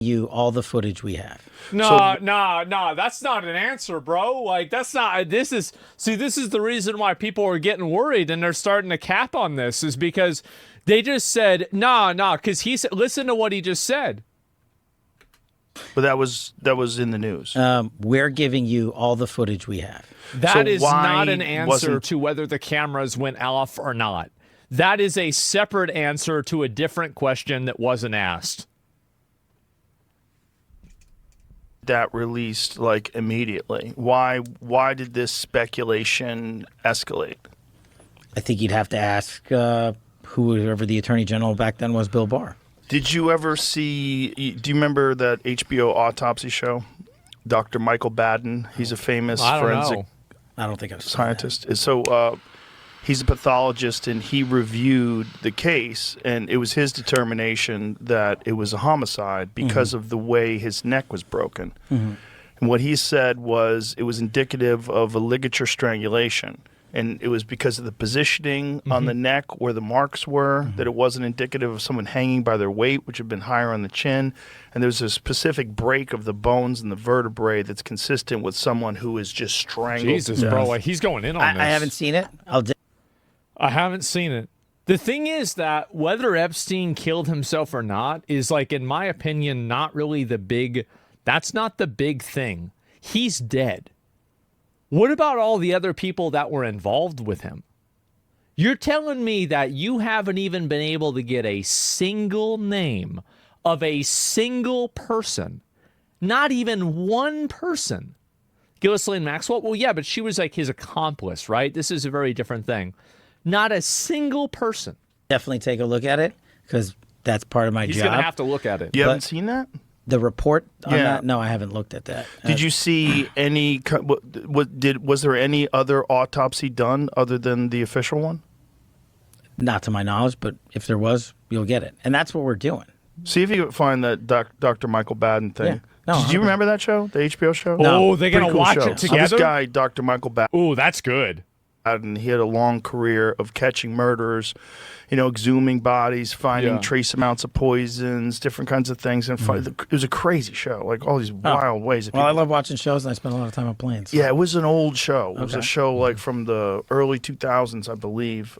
You all the footage we have. No, that's not an answer, bro. Like, that's not, this is the reason why people are getting worried and they're starting to cap on this, is because they just said, because he said, listen to what he just said. But that was in the news. We're giving you all the footage we have. That is not an answer to whether the cameras went off or not. That is a separate answer to a different question that wasn't asked. That released like immediately. Why did this speculation escalate? I think you'd have to ask whoever the attorney general back then was, Bill Barr. Did you ever see? Do you remember that HBO autopsy show? Dr. Michael Baden. He's a famous forensic. I don't think I've seen scientist. That. So he's a pathologist, and he reviewed the case, and it was his determination that it was a homicide because of the way his neck was broken. And what he said was it was indicative of a ligature strangulation. And it was because of the positioning on the neck where the marks were, that it wasn't indicative of someone hanging by their weight, which had been higher on the chin. And there's a specific break of the bones and the vertebrae that's consistent with someone who is just strangled. Jesus, bro, like, he's going in on this. I haven't seen it. I haven't seen it. The thing is that whether Epstein killed himself or not is, like, in my opinion, not really that's not the big thing. He's dead. What about all the other people that were involved with him? You're telling me that you haven't even been able to get a single name of a single person, not even one person. Ghislaine Maxwell? Well, yeah, but she was like his accomplice, right? This is a very different thing. Not a single person. Definitely take a look at it, because that's part of my job. He's going to have to look at it. You haven't seen that? The report on that? No, I haven't looked at that. Did you see any? Was there any other autopsy done other than the official one? Not to my knowledge, but if there was, you'll get it, and that's what we're doing. See if you can find that Dr. Michael Baden thing. Yeah. No, Did you remember that show, the HBO show? Oh, they're gonna watch it together. So this guy, Dr. Michael Baden. Oh, that's good. And he had a long career of catching murderers, exhuming bodies, finding trace amounts of poisons, different kinds of things. And it was a crazy show, like all these wild ways. Well, I love watching shows, and I spend a lot of time on planes. So. Yeah, it was an old show. It was a show like from the early 2000s, I believe.